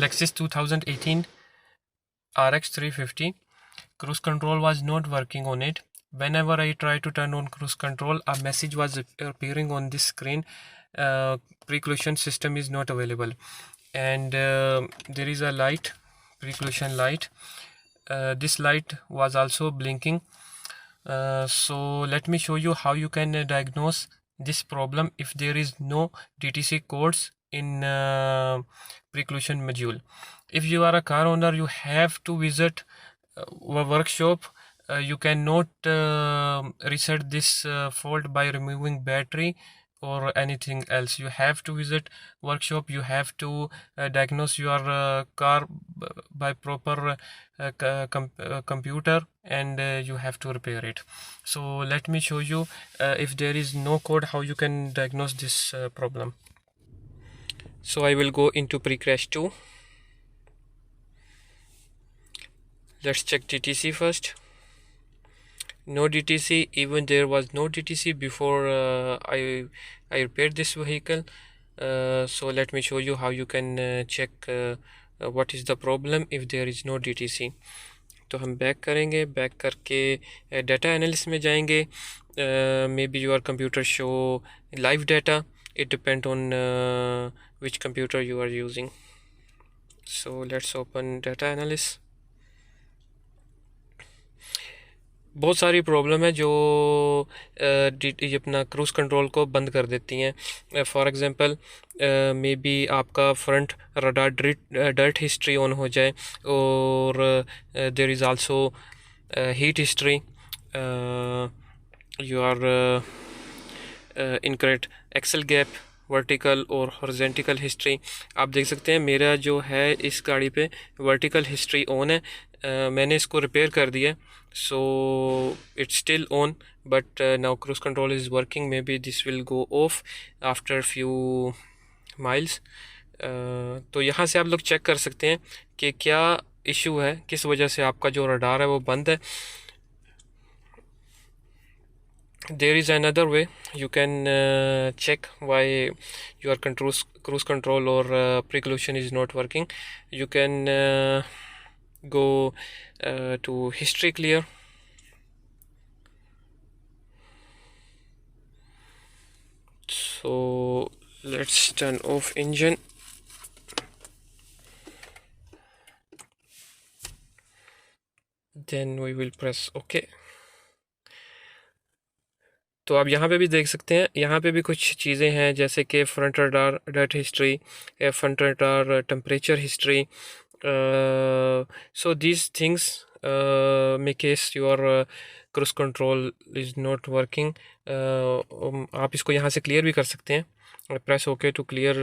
Lexus 2018 RX 350. Cruise control was not working on it. Whenever I tried to turn on cruise control, a message was appearing on this screen. Pre-collision system is not available, and there is a light, pre-collision light. This light was also blinking. So let me show you how you can diagnose this problem if there is no DTC codes in pre-collision module. If you are a car owner, you have to visit a workshop. You cannot reset this fault by removing battery or anything else. You have to visit workshop. You have to diagnose your car by proper computer, and you have to repair it. So let me show you if there is no code, how you can diagnose this problem. So I will go into pre-crash 2. Let's check DTC first. No DTC. Even there was no DTC before I repaired this vehicle. So let me show you how you can check what is the problem if there is no DTC. तो हम back करेंगे, back करके data analysis में जाएंगे. May be your computer show live data. It depends on which computer you are using. So let's open data analysis. बहुत सारी problem है जो अपना क्रूज़ कंट्रोल को बंद कर देती हैं. फॉर एग्ज़ाम्पल मे बी आपका front radar dirt history on हो जाए, और there is also heat history. Your incorrect axle gap, vertical और हॉरिजॉन्टल हिस्ट्री. आप देख सकते हैं मेरा जो है इस गाड़ी पे वर्टिकल हिस्ट्री ऑन है. मैंने इसको रिपेयर कर दिया, so it's still on, but now cruise control is working. Maybe this will go off after few miles. तो यहाँ से आप लोग चेक कर सकते हैं कि क्या इशू है, किस वजह से आपका जो रडार है वो बंद है. There is another way you can check why your cruise control or pre-collision is not working. You can go to history clear. So let's turn off engine. Then we will press OK. तो आप यहाँ पे भी देख सकते हैं, यहाँ पे भी कुछ चीज़ें हैं जैसे कि front radar dirt history, front radar temperature history. So these things may case your cruise control is not working. आप इसको यहाँ से क्लियर भी कर सकते हैं. Press OK to clear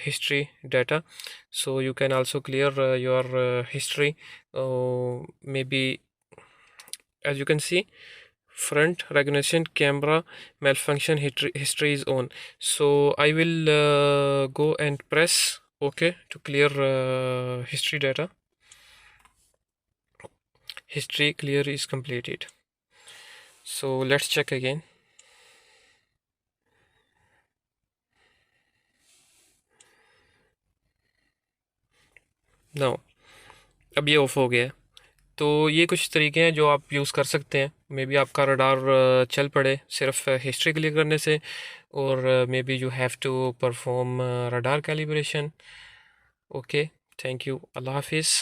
history data. So you can also clear your history. Maybe as you can see, front recognition camera malfunction history is on. So I will go and press OK to clear history data. History clear is completed. So let's check again. Now अब ये of हो गया है. तो ये कुछ तरीके हैं जो आप यूज़ कर सकते हैं. मे बी आपका रडार चल पड़े सिर्फ हिस्ट्री क्लियर करने से, और maybe you have to perform radar calibration. Okay, thank you. अल्लाह हाफिज़.